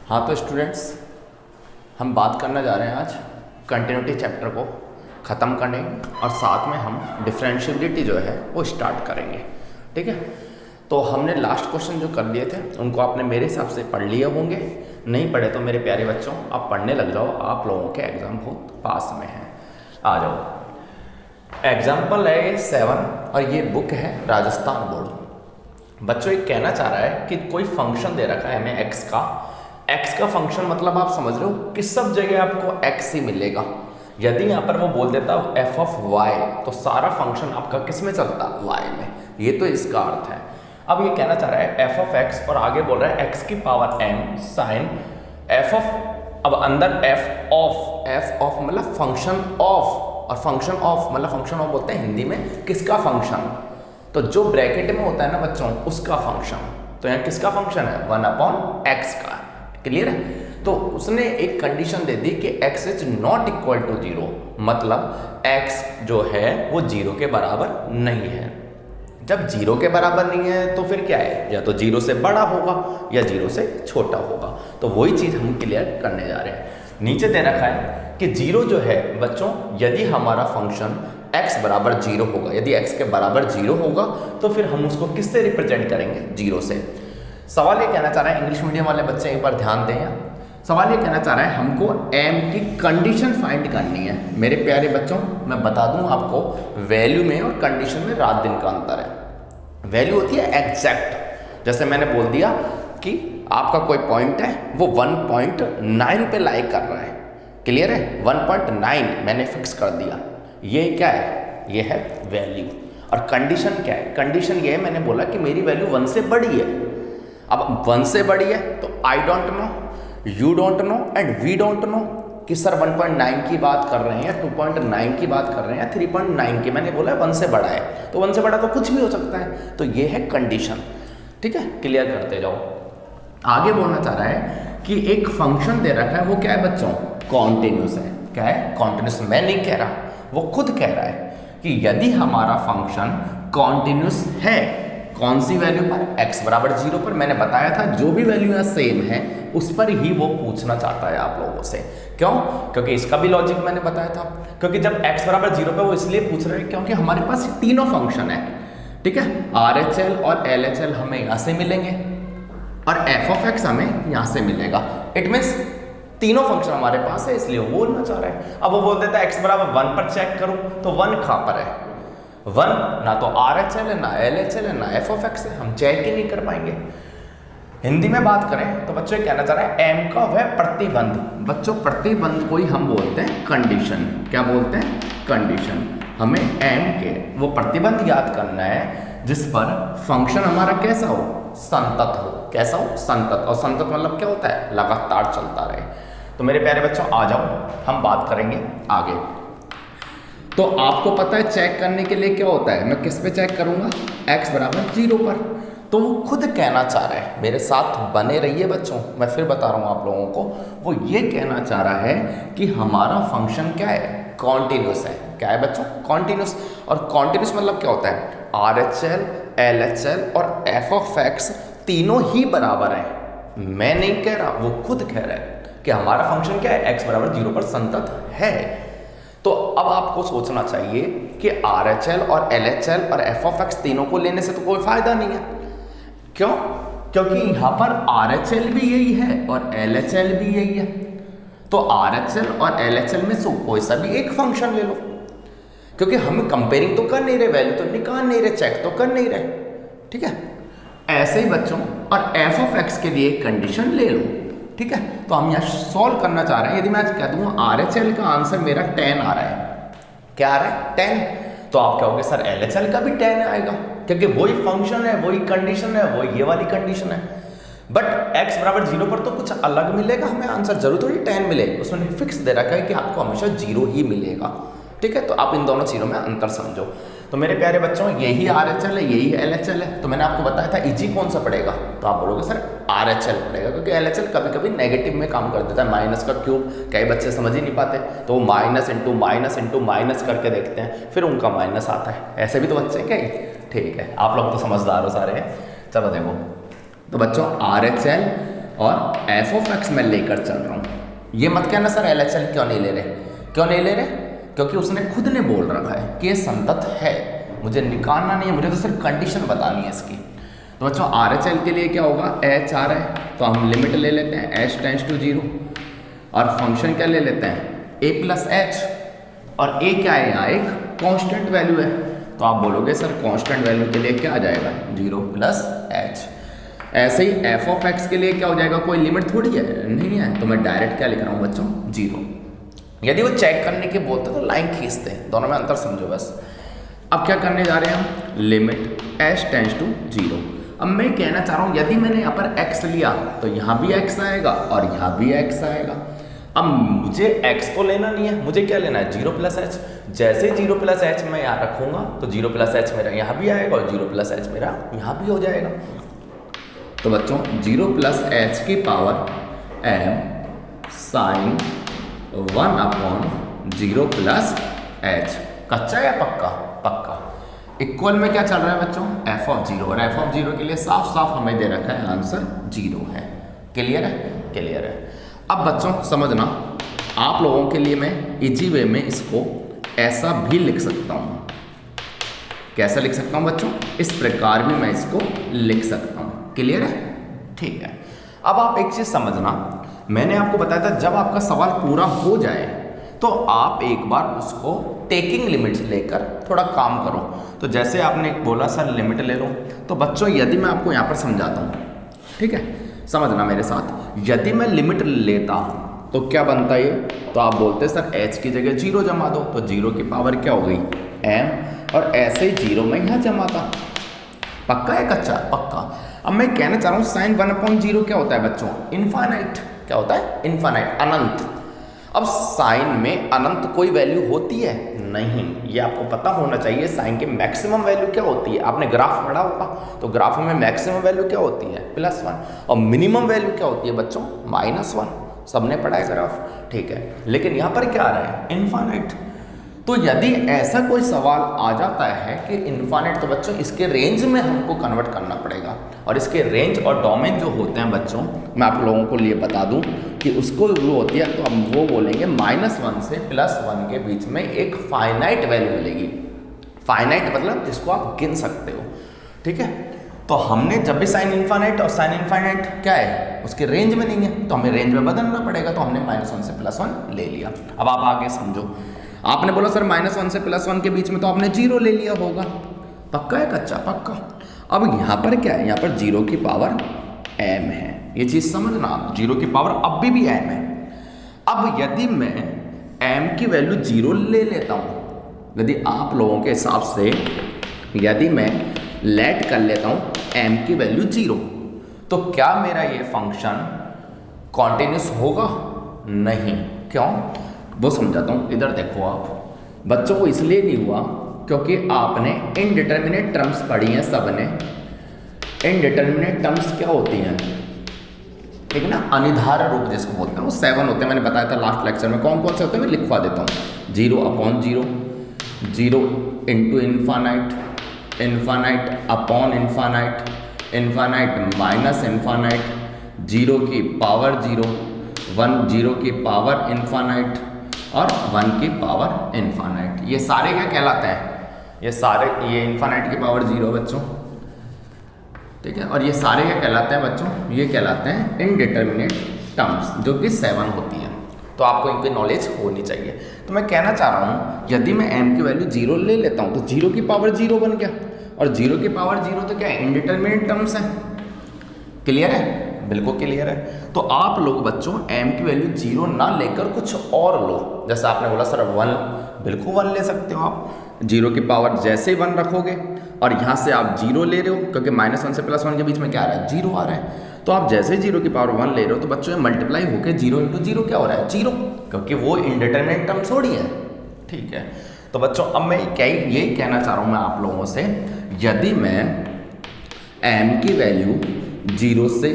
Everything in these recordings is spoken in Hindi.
हाँ तो स्टूडेंट्स, हम बात करने जा रहे हैं आज कंटिन्यूटी चैप्टर को ख़त्म करने और साथ में हम डिफरेंशियबिलिटी जो है वो स्टार्ट करेंगे। ठीक है, तो हमने लास्ट क्वेश्चन जो कर लिए थे उनको आपने मेरे हिसाब से पढ़ लिए होंगे। नहीं पढ़े तो मेरे प्यारे बच्चों आप पढ़ने लग जाओ, आप लोगों के एग्ज़ाम बहुत पास में हैं। आ जाओ। एग्जाम्पल है 7 और ये बुक है राजस्थान बोर्ड। बच्चों ये कहना चाह रहा है कि कोई फंक्शन दे रखा है हमें एक्स का फंक्शन, मतलब आप समझ रहे हो कि सब जगह आपको एक्स ही मिलेगा। यदि यहाँ पर वो बोल देता एफ ऑफ वाई तो सारा फंक्शन आपका किस में चलता, वाई में। ये तो इसका अर्थ है। अब ये कहना चाह रहा है एफ ऑफ एक्स और आगे बोल रहा है एक्स की power M sine F of, अब अंदर एफ ऑफ मतलब फंक्शन ऑफ, और फंक्शन ऑफ मतलब फंक्शन ऑफ बोलते हैं हिंदी में किसका फंक्शन, तो जो ब्रैकेट में होता है ना बच्चों उसका फंक्शन। तो यहाँ किसका फंक्शन है, 1/x का। क्लियर है। तो उसने एक कंडीशन दे दी कि x is not equal to 0, मतलब x जो है वो 0 के बराबर नहीं है। जब 0 के बराबर नहीं है तो फिर क्या है, या तो 0 से बड़ा होगा या 0 से छोटा होगा। तो वही चीज़ हम क्लियर करने जा रहे हैं। नीचे दे रखा है कि 0 जो है बच्चों, यदि हमारा फंक्शन x बराबर 0 होगा, यदि x के बराबर 0 होगा तो फिर हम उसको किससे रिप्रेजेंट करेंगे, 0 से। सवाल ये कहना चाह रहा है, इंग्लिश मीडियम वाले बच्चे एक बार ध्यान दें। सवाल ये कहना चाह रहा है हमको m की कंडीशन फाइंड करनी है। मेरे प्यारे बच्चों मैं बता दूं आपको, वैल्यू में और कंडीशन में रात दिन का अंतर है। वैल्यू होती है एग्जैक्ट, जैसे मैंने बोल दिया कि आपका कोई पॉइंट है वो 1.9 पे लाई कर रहा है। क्लियर है, 1.9 मैंने फिक्स कर दिया। ये क्या है, ये है वैल्यू। और कंडीशन क्या है, कंडीशन ये है मैंने बोला कि मेरी वैल्यू 1 से बड़ी है। अब 1 से बड़ी है तो I don't know, you don't know and we don't know कि सर 1.9 की बात कर रहे हैं, 2.9 की बात कर रहे हैं, 3.9 की। मैंने बोला 1 से बड़ा है, तो 1 से बड़ा तो कुछ भी हो सकता है। तो ये है कंडीशन। ठीक है, क्लियर करते जाओ। आगे बोलना चाह रहा है कि एक फंक्शन दे रखा है, वो क्या है बच्चों, कॉन्टिन्यूस है। क्या है, कॉन्टिन्यूस। मैं नहीं कह रहा, वो खुद कह रहा है कि यदि हमारा फंक्शन कॉन्टिन्यूस है, कौन सी वैल्यू पर, x बराबर 0 पर। मैंने बताया था जो भी वैल्यू यहाँ सेम है उस पर ही वो पूछना चाहता है आप लोगों से। क्यों, क्योंकि इसका भी लॉजिक मैंने बताया था, क्योंकि जब x बराबर 0 पर वो इसलिए पूछ रहे हैं क्योंकि हमारे पास तीनों फंक्शन है। ठीक है, RHL और LHL हमें यहाँ से मिलेंगे और f ऑफ x हमें यहाँ से मिलेगा। इट मीन्स तीनों फंक्शन हमारे पास है, इसलिए वो बोलना चाह रहे हैं। अब वो बोल देता है x बराबर 1 पर चेक करूँ, तो 1 कहाँ पर है, 1 ना तो RHL है, ना LHL है, ना f ऑफ x है, हम चेक ही नहीं कर पाएंगे। हिंदी में बात करें तो बच्चों कहना चाह रहा है m का वह प्रतिबंध। बच्चों प्रतिबंध को ही हम बोलते हैं कंडीशन। क्या बोलते हैं, कंडीशन। हमें m के वो प्रतिबंध याद करना है जिस पर फंक्शन हमारा कैसा हो, संतत हो। कैसा हो, संतत। और संतत मतलब क्या होता है, लगातार चलता रहे। तो मेरे प्यारे बच्चों आ जाओ, हम बात करेंगे आगे। तो आपको पता है चेक करने के लिए क्या होता है, मैं किस पे चेक करूंगा, x बराबर 0 पर। तो वो खुद कहना चाह रहा है, मेरे साथ बने रहिए बच्चों, मैं फिर बता रहा हूँ आप लोगों को। वो ये कहना चाह रहा है कि हमारा फंक्शन क्या है, कॉन्टिन्यूस है। क्या है बच्चों, कॉन्टिन्यूस। और कॉन्टिन्यूस मतलब क्या होता है, RHL, LHL और f ऑफ x तीनों ही बराबर हैं। मैं नहीं कह रहा, वो खुद कह रहा है कि हमारा फंक्शन क्या है, x बराबर 0 पर संतत है। तो अब आपको सोचना चाहिए कि RHL और LHL और f ऑफ x तीनों को लेने से तो कोई फायदा नहीं है। क्यों, क्योंकि यहाँ पर RHL भी यही है और LHL भी यही है। तो RHL और LHL में से कोई सा भी एक फंक्शन ले लो, क्योंकि हम कंपेयरिंग तो कर नहीं रहे, वैल्यू तो निकाल नहीं रहे, चेक तो कर नहीं रहे। ठीक है, ऐसे ही बच्चों और f ऑफ x के लिए कंडीशन ले लो। ठीक है, तो हम यहाँ सॉल्व करना चाह रहे हैं। यदि मैं आज कह दूंगा RHL का आंसर मेरा 10 आ रहा है, क्या आ रहा है, 10, तो आप कहोगे सर LHL का भी 10 आएगा, क्योंकि वही फंक्शन है, वही कंडीशन है, वही ये वाली कंडीशन है। बट x बराबर 0 पर तो कुछ अलग मिलेगा हमें आंसर, जरूर थोड़ी 10 मिले। उसमें फिक्स दे रखा है कि आपको हमेशा 0 ही मिलेगा। ठीक है, तो आप इन दोनों चीज़ों में अंतर समझो। तो मेरे प्यारे बच्चों यही RHL है, यही LHL है। तो मैंने आपको बताया था इजी कौन सा पड़ेगा, तो आप बोलोगे सर RHL पड़ेगा, क्योंकि LHL कभी कभी नेगेटिव में काम कर देता है, माइनस का क्यूब। कई बच्चे समझ ही नहीं पाते, तो वो minus into minus into minus करके देखते हैं, फिर उनका माइनस आता है। ऐसे भी तो बच्चे क्या ही, ठीक है, आप लोग तो समझदार हो सारे। चलो देखो, तो बच्चों RHL और एफ ऑफ एक्स मैं लेकर चल रहा हूँ। ये मत कहना सर LHL क्यों नहीं ले रहे, क्यों नहीं ले रहे? क्योंकि उसने खुद ने बोल रखा है कि ये संतत है, मुझे निकालना नहीं है, मुझे तो सिर्फ कंडीशन बतानी है इसकी। तो बच्चों RHL के लिए क्या होगा, H आ रहा है तो हम लिमिट ले लेते हैं H टेंड्स टू 0 और फंक्शन क्या ले लेते हैं a प्लस एच, और a क्या है यहाँ, एक कांस्टेंट वैल्यू है। तो आप बोलोगे सर कांस्टेंट वैल्यू के लिए क्या आ जाएगा 0 प्लस एच। ऐसे ही एफ ऑफ एक्स के लिए क्या हो जाएगा, कोई लिमिट थोड़ी है, नहीं है, तो मैं डायरेक्ट क्या लिख रहा हूँ बच्चों 0। यदि वो चेक करने के बोलते तो लाइन खींचते हैं, दोनों में अंतर समझो बस। अब क्या करने जा रहे हैं हम, लिमिट h टेंड्स टू 0। अब मैं कहना चाह रहा हूँ यदि मैंने यहाँ पर x लिया तो यहाँ भी x आएगा और यहाँ भी x आएगा। अब मुझे x तो लेना नहीं है, मुझे क्या लेना है 0 प्लस एच। जैसे 0 प्लस एच मैं यहाँ रखूँगा तो 0 प्लस एच मेरा यहाँ भी आएगा और 0 प्लस एच मेरा यहाँ भी हो जाएगा। तो बच्चों 0 प्लस एच की power m sine 1/0 plus H. कच्चा या पक्का? पक्का। इक्वल में क्या चल रहा है बच्चों, f ऑफ 0, और f ऑफ 0 के लिए साफ साफ हमें दे रखा है आंसर 0 है। क्लियर है? क्लियर है। अब बच्चों समझना, आप लोगों के लिए मैं इजी वे में इसको ऐसा भी लिख सकता हूँ। कैसा लिख सकता हूँ बच्चों, इस प्रकार भी मैं इसको लिख सकता हूँ। क्लियर है? ठीक है। अब आप एक चीज समझना, मैंने आपको बताया था जब आपका सवाल पूरा हो जाए तो आप एक बार उसको टेकिंग लिमिट्स लेकर थोड़ा काम करो। तो जैसे आपने बोला सर लिमिट ले लो, तो बच्चों यदि मैं आपको यहाँ पर समझाता हूँ, ठीक है, समझना मेरे साथ। यदि मैं लिमिट लेता तो क्या बनता है, तो आप बोलते सर h की जगह 0 जमा दो, तो 0 की पावर क्या हो गई m, और ऐसे ही 0 मैं यहाँ जमाता। पक्का है कच्चा? पक्का। अब मैं कहना चाह रहा हूँ साइन 1/0 क्या होता है बच्चों, इनफाइनाइट। क्या होता है? इनफाइनाइट, अनंत। अब साइन में अनंत कोई वैल्यू होती है? नहीं, ये आपको पता होना चाहिए। साइन की मैक्सिमम वैल्यू क्या होती है, आपने ग्राफ पढ़ा होगा, तो ग्राफ में मैक्सिमम वैल्यू क्या होती है +1, और मिनिमम वैल्यू क्या होती है बच्चों -1। सबने पढ़ा है ग्राफ, ठीक है। लेकिन यहाँ पर क्या आ रहा है, इनफाइनाइट। तो यदि ऐसा कोई सवाल आ जाता है कि इनफाइनाइट, तो बच्चों इसके रेंज में हमको कन्वर्ट करना पड़ेगा। और इसके रेंज और डोमेन जो होते हैं बच्चों, मैं आप लोगों को लिए बता दूं कि उसको जो होती है, तो हम वो बोलेंगे -1 से +1 के बीच में एक फाइनाइट वैल्यू मिलेगी। फाइनाइट मतलब जिसको आप गिन सकते हो, ठीक है। तो हमने जब भी साइन इनफाइनाइट, और साइन इनफाइनाइट क्या है, उसके रेंज में नहीं है, तो हमें रेंज में बदलना पड़ेगा। तो हमने -1 से +1 ले लिया। अब आप आगे समझो, आपने बोला सर -1 से +1 के बीच में तो आपने 0 ले लिया होगा। पक्का है कच्चा? पक्का। अब यहाँ पर क्या है, यहाँ पर 0 की पावर m है, ये चीज समझना आप। 0 की पावर अब भी m है। अब यदि मैं m की वैल्यू 0 ले लेता हूँ, यदि आप लोगों के हिसाब से यदि मैं लेट कर लेता हूँ m की वैल्यू 0, तो क्या मेरा ये फंक्शन कॉन्टिन्यूस होगा? नहीं। क्यों? वो समझाता हूँ। इधर देखो आप बच्चों, को इसलिए नहीं हुआ क्योंकि आपने इनडिटर्मिनेट टर्म्स पढ़ी हैं सबने। इनडिटर्मिनेट टर्म्स क्या होती हैं, ठीक है ना, अनिर्धारक रूप जिसको बोलते हैं, वो 7 होते हैं। मैंने बताया था लास्ट लेक्चर में कौन कौन से होते हैं, मैं लिखवा देता हूँ। 0/0, 0 into infinite, infinite upon infinite, infinite minus infinite, 0 की पावर 0, 1 0 की पावर इनफाइनाइट, और 1 की पावर इनफाइनाइट। ये सारे क्या कहलाते हैं, ये सारे, ये इनफाइनाइट की पावर 0 बच्चों, ठीक है। और ये सारे क्या कहलाते हैं बच्चों, ये कहलाते हैं इनडिटर्मिनेट टर्म्स, जो कि 7 होती हैं। तो आपको इनकी नॉलेज होनी चाहिए। तो मैं कहना चाह रहा हूँ यदि मैं m की वैल्यू 0 ले लेता हूँ तो 0 की पावर 0 बन गया, और 0 की पावर 0 तो क्या है, इनडिटर्मिनेट टर्म्स है। क्लियर है? बिल्कुल क्लियर है। तो आप लोग बच्चों m की वैल्यू 0 ना लेकर कुछ और लो। जैसे आपने बोला सर 1, बिल्कुल 1 ले सकते हो आप। 0 की पावर जैसे ही 1 रखोगे, और यहाँ से आप 0 ले रहे हो, क्योंकि -1 से +1 के बीच में क्या आ रहा है, 0 आ रहा है। तो आप जैसे 0 की पावर 1 ले रहे हो, तो बच्चों ये मल्टीप्लाई होकर 0 × 0 क्या हो रहा है, 0, क्योंकि वो इनडिटर्मिनेट टर्म थोड़ी है, ठीक है। तो बच्चों अब मैं यही कहना चाह रहा हूँ मैं आप लोगों से, यदि मैं m की वैल्यू 0 से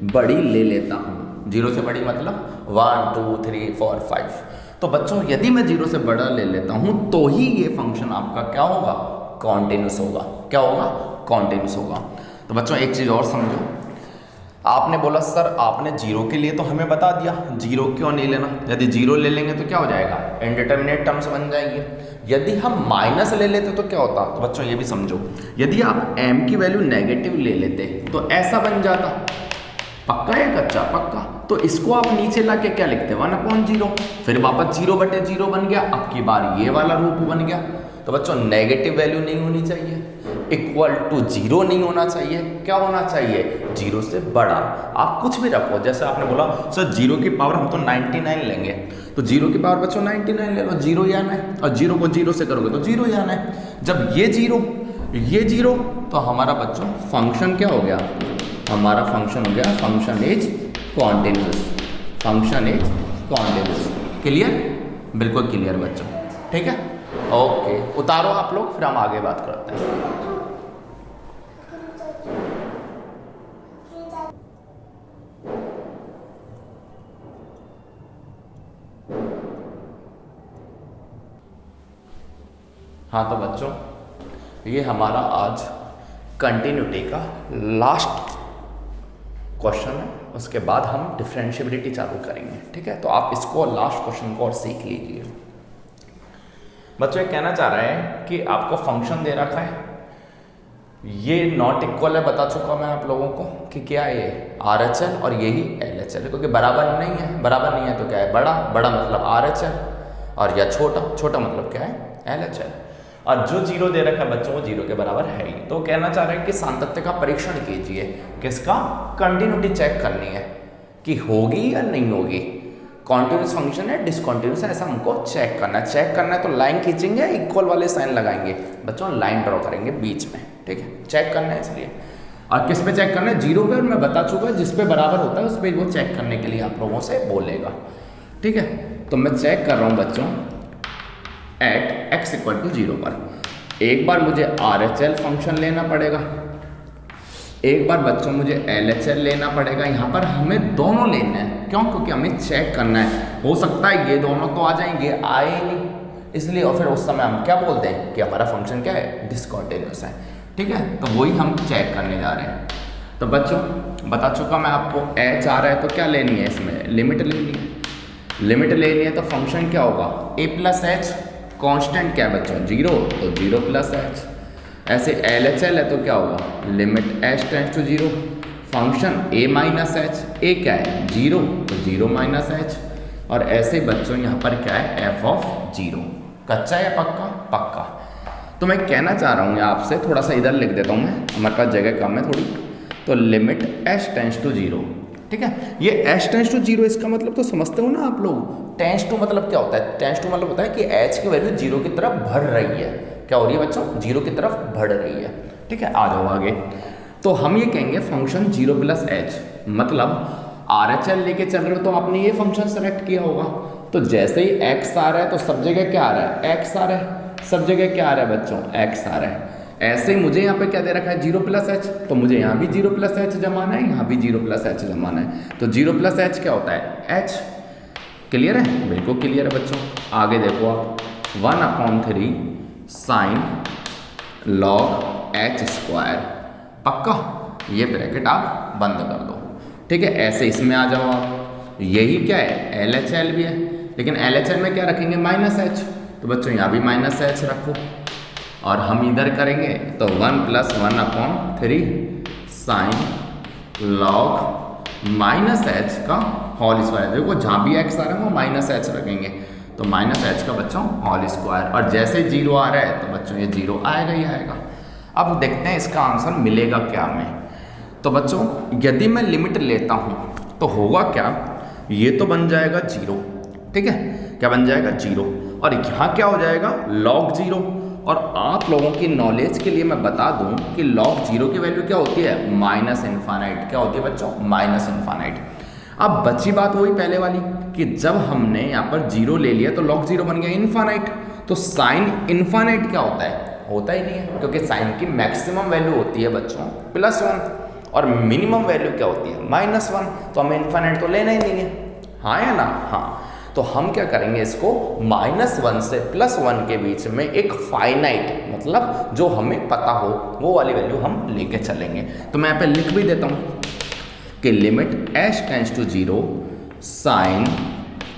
बड़ी ले लेता हूँ, 0 से बड़ी मतलब 1 2 3 4 5, तो बच्चों यदि मैं 0 से बड़ा ले लेता हूँ तो ही ये फंक्शन आपका क्या होगा, कॉन्टिन्यूस होगा। क्या होगा? कॉन्टिन्यूस होगा। तो बच्चों एक चीज़ और समझो, आपने बोला सर आपने जीरो के लिए तो हमें बता दिया, जीरो क्यों नहीं लेना, यदि जीरो ले लेंगे तो क्या हो जाएगा, इनडिटरमिनेट टर्म्स बन जाएंगे। यदि हम माइनस ले लेते तो क्या होता, तो बच्चों ये भी समझो, यदि आप m की वैल्यू नेगेटिव ले लेते तो ऐसा बन जाता, पक्का है कच्चा, पक्का। तो इसको आप नीचे ला के क्या लिखते, 1/0, फिर वापस 0/0 बन गया, अब की बार ये वाला रूप बन गया। तो बच्चों नेगेटिव वैल्यू नहीं होनी चाहिए, इक्वल टू 0 नहीं होना चाहिए, क्या होना चाहिए, 0 से बड़ा। आप कुछ भी रखो, जैसे आपने बोला सर 0 की पावर हम तो 99 लेंगे, तो 0 की पावर बच्चों 99 ले लो, 0 ही आना है, और 0 को 0 से करोगे तो 0 ही आना है। जब ये 0 तो हमारा बच्चों फंक्शन क्या हो गया, हमारा फंक्शन हो गया function is continuous, function is continuous. Clear, बिल्कुल क्लियर बच्चों, ठीक है, ओके। उतारो आप लोग, फिर हम आगे बात करते हैं। हाँ तो बच्चों ये हमारा आज कंटिन्यूटी का लास्ट क्वेश्चन है, उसके बाद हम डिफरेंशिएबिलिटी चालू करेंगे, ठीक है। तो आप इसको लास्ट क्वेश्चन को और सीख लीजिए। बच्चों ये कहना चाह रहे हैं कि आपको फंक्शन दे रखा है, ये नॉट इक्वल है, बता चुका मैं आप लोगों को कि क्या है ये RHL और यही LHL, क्योंकि बराबर नहीं है, बराबर नहीं है तो क्या है, बड़ा मतलब RHL, और या छोटा मतलब क्या है LHL, और जो 0 दे रखा है बच्चों वो 0 के बराबर है ही। तो कहना चाह रहे हैं कि सातत्य का परीक्षण कीजिए, किसका, कंटिन्यूटी चेक करनी है कि होगी या नहीं होगी, कॉन्टिन्यूस फंक्शन है डिसकॉन्टिन्यूस है, ऐसा हमको चेक करना है। चेक करना है तो लाइन खींचेंगे, इक्वल वाले साइन लगाएंगे बच्चों, लाइन ड्रॉ करेंगे बीच में, ठीक है, चेक करना है इसलिए। और किस पे चेक करना है, 0 पे, और मैं बता चुका जिस पे बराबर होता है उस पर वो चेक करने के लिए आप लोगों से बोलेगा, ठीक है। तो मैं चेक कर रहा हूँ बच्चों एट x = 0 पर, एक बार मुझे RHL फंक्शन लेना पड़ेगा, एक बार बच्चों मुझे LHL लेना पड़ेगा। यहाँ पर हमें दोनों लेना है, क्यों, क्योंकि हमें चेक करना है, हो सकता है ये दोनों तो आ जाएंगे, आए ही नहीं, इसलिए और फिर उस समय हम क्या बोलते हैं कि हमारा फंक्शन क्या है, डिसकॉन्टिन्यूस है, ठीक है। तो वही हम चेक करने जा रहे हैं। तो बच्चों बता चुका मैं आपको, h आ रहा है तो क्या लेनी है, इसमें लिमिट लेनी है, लिमिट लेनी है तो फंक्शन क्या होगा, a+h, कांस्टेंट क्या है बच्चों 0, तो 0+h। ऐसे LHL है तो क्या होगा, limit h tends to 0, function a-h, a क्या है 0, तो 0-h, और ऐसे बच्चों यहाँ पर क्या है f(0), कच्चा या पक्का, पक्का। तो मैं कहना चाह रहा हूँ आपसे, थोड़ा सा इधर लिख देता हूँ मैं, हमारे पास जगह कम है थोड़ी, तो लिमिट h टेंड्स टू 0, ठीक है। ये h टेंड्स टू 0 इसका मतलब तो समझते हो ना आप लोग, टेंड्स टू मतलब क्या होता है, टेंड्स टू मतलब होता है कि h की वैल्यू 0 की तरफ बढ़ रही है, क्या हो रही है बच्चों, 0 की तरफ बढ़ रही है, ठीक है। आ जाओ आगे, तो हम ये कहेंगे फंक्शन 0+h, मतलब RHL लेके चल रहे हो तो आपने ये फंक्शन सेलेक्ट किया होगा, तो जैसे ही x आ रहा है तो सब जगह क्या आ रहा है, x आ रहा है, सब जगह क्या आ रहा है बच्चों, x आ रहा है। ऐसे ही मुझे यहाँ पे क्या दे रखा है 0+h, तो मुझे यहाँ भी 0+h जमाना है, यहाँ भी 0+h जमाना है, तो 0+h क्या होता है h। क्लियर है, बिल्कुल क्लियर है बच्चों। आगे देखो आप, 1/3 sin log h², पक्का, ये ब्रैकेट आप बंद कर दो, ठीक है। ऐसे इसमें आ जाओ आप, यही क्या है LHL भी है, लेकिन LHL में क्या रखेंगे -h, तो बच्चों यहाँ भी -h रखो, और हम इधर करेंगे तो 1 + 1/3 sin log -h का होल स्क्वायर। देखो जहाँ भी x आ रहा है वो -h रखेंगे, तो -h का बच्चों होल स्क्वायर, और जैसे 0 आ रहा है तो बच्चों ये 0 आएगा ही आएगा। अब देखते हैं इसका आंसर मिलेगा क्या हमें। तो बच्चों यदि मैं लिमिट लेता हूँ तो होगा क्या, ये तो बन जाएगा 0, ठीक है, क्या बन जाएगा 0, और यहाँ क्या हो जाएगा log 0। और आप लोगों की नॉलेज के लिए मैं बता दूं कि log 0 की वैल्यू क्या होती है, -∞। क्या होती है बच्चों, -∞। अब बची बात वही पहले वाली कि जब हमने यहाँ पर 0 ले लिया तो log 0 बन गया इनफाइनाइट, तो साइन इनफाइनाइट क्या होता है, होता ही नहीं है, क्योंकि साइन की मैक्सिमम वैल्यू होती है बच्चों +1 और मिनिमम वैल्यू क्या होती है -1, तो हमें इनफाइनाइट तो लेना ही नहीं है, हाँ या ना, हाँ। तो हम क्या करेंगे, इसको -1 से +1 के बीच में एक फाइनाइट, मतलब जो हमें पता हो वो वाली वैल्यू हम लेके चलेंगे। तो मैं यहाँ पे लिख भी देता हूँ कि limit h tends to 0 sine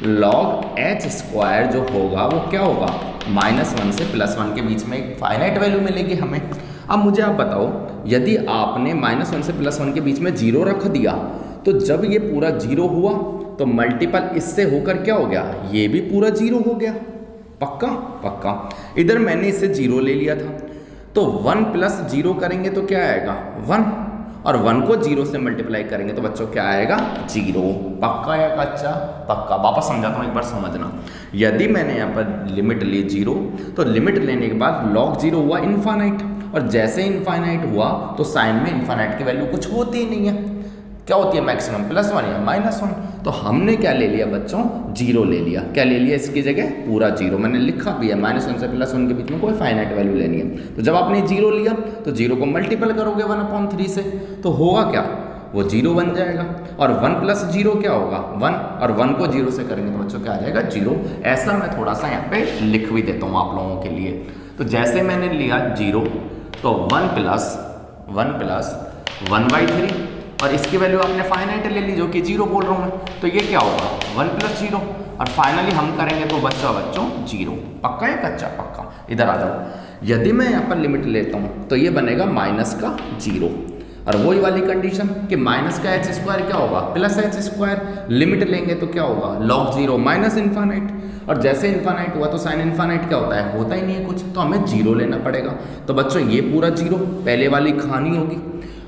log h square जो होगा वो क्या होगा, -1 से +1 के बीच में एक फाइनाइट वैल्यू मिलेगी हमें। अब मुझे आप बताओ, यदि आपने -1 से +1 के बीच में 0 रख दिया तो जब ये पूरा 0 हुआ तो मल्टीपल इससे होकर क्या हो गया, ये भी पूरा 0 हो गया। पक्का पक्का। इधर मैंने इसे 0 ले लिया था, तो 1 + 0 करेंगे तो क्या आएगा 1, और 1 को 0 से मल्टीप्लाई करेंगे तो बच्चों क्या आएगा 0। पक्का या कच्चा? पक्का। वापस समझाता हूँ, एक बार समझना। यदि मैंने यहाँ पर लिमिट ली 0, तो लिमिट लेने के बाद log 0 हुआ इनफाइनाइट, और जैसे इनफाइनाइट हुआ तो साइन में इनफाइनाइट की वैल्यू कुछ होती ही नहीं है। क्या होती है मैक्सिमम, +1 या -1। तो हमने क्या ले लिया बच्चों, 0 ले लिया। क्या ले लिया इसकी जगह, पूरा 0। मैंने लिखा भी है -1 से +1 के बीच में कोई फाइनाइट वैल्यू लेनी है। तो जब आपने 0 लिया तो 0 को मल्टीपल करोगे 1/3 से, तो होगा क्या, वो 0 बन जाएगा। और 1 + 0 क्या होगा 1, और 1 को 0 से करेंगे तो बच्चों क्या आ जाएगा 0। ऐसा मैं थोड़ा सा यहाँ पे लिख भी देता हूँ आप लोगों के लिए। तो जैसे मैंने लिया 0, तो 1 + 1/3, और इसकी वैल्यू आपने फाइनाइट ले ली जो कि 0 बोल रहा हूँ मैं, तो ये क्या होगा 1 + 0, और फाइनली हम करेंगे तो बच्चों 0। पक्का या कच्चा? पक्का। इधर आ जाओ, यदि मैं यहाँ पर लिमिट लेता हूँ तो ये बनेगा -0, और वही वाली कंडीशन कि माइनस का h स्क्वायर क्या होगा +h स्क्वायर। लिमिट लेंगे तो क्या होगा log 0 माइनस इन्फानाइट, और जैसे इन्फानाइट हुआ तो साइन इन्फानाइट क्या होता है, होता ही नहीं है कुछ, तो हमें 0 लेना पड़ेगा। तो बच्चों ये पूरा 0 पहले वाली कहानी होगी,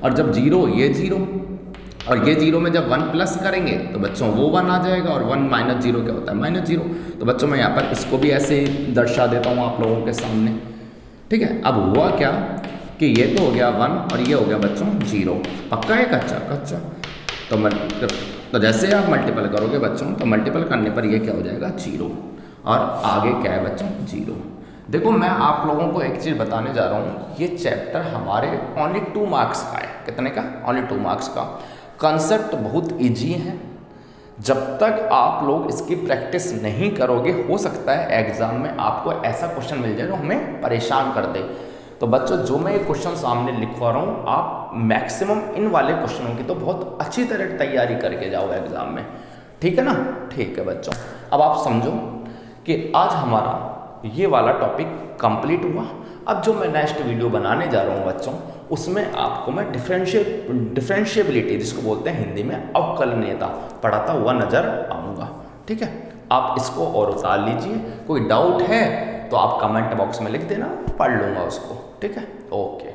और जब 0 ये 0 और ये 0 में जब 1 प्लस करेंगे तो बच्चों वो 1 आ जाएगा, और 1 - 0 क्या होता है -0। तो बच्चों मैं यहाँ पर इसको भी ऐसे दर्शा देता हूँ आप लोगों के सामने। ठीक है, अब हुआ क्या कि ये तो हो गया 1 और ये हो गया बच्चों 0। पक्का है कच्चा? कच्चा। तो जैसे आप मल्टीपल करोगे बच्चों, तो मल्टीपल करने पर ये क्या हो जाएगा 0, और आगे क्या है बच्चों 0। देखो मैं आप लोगों को एक चीज़ बताने जा रहा हूँ, ये चैप्टर हमारे ओनली 2 मार्क्स का है। कितने का? ओनली 2 मार्क्स का। कंसेप्ट बहुत ईजी है, जब तक आप लोग इसकी प्रैक्टिस नहीं करोगे हो सकता है एग्जाम में आपको ऐसा क्वेश्चन मिल जाए जो हमें परेशान कर दे। तो बच्चों जो मैं ये क्वेश्चन सामने लिखवा रहा हूँ, आप मैक्सिमम इन वाले क्वेश्चनों की तो बहुत अच्छी तरह तैयारी करके जाओ एग्जाम में। ठीक है ना? ठीक है बच्चों, अब आप समझो कि आज हमारा ये वाला टॉपिक कंप्लीट हुआ। अब जो मैं नेक्स्ट वीडियो बनाने जा रहा हूँ बच्चों, उसमें आपको मैं डिफरेंशिएबिलिटी जिसको बोलते हैं हिंदी में अवकलनीयता पढ़ाता हुआ नजर आऊँगा। ठीक है, आप इसको और उतार लीजिए। कोई डाउट है तो आप कमेंट बॉक्स में लिख देना, पढ़ लूँगा उसको। ठीक है, ओके।